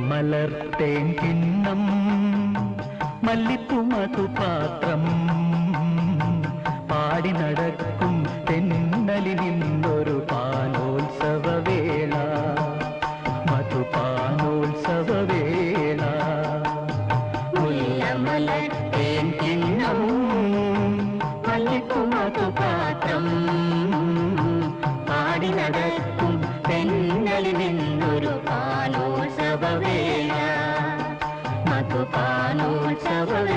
മലർത്തേൻ കിണ്ണം മല്ലിപ്പൂ മധുപാത്രം പാടി നടക്കും തെന്നലിൽ നിന്നൊരു പാനോത്സവവേള മധുപാനോത്സവവേള മുല്ലമലർത്തേൻ കിണ്ണം മല്ലിപ്പൂ മധുപാത്രം പാടി നടക്കും തെന്നലിൽ നിന്നൊരു പാനോത്സവവേള മധുപാനോത്സവവേള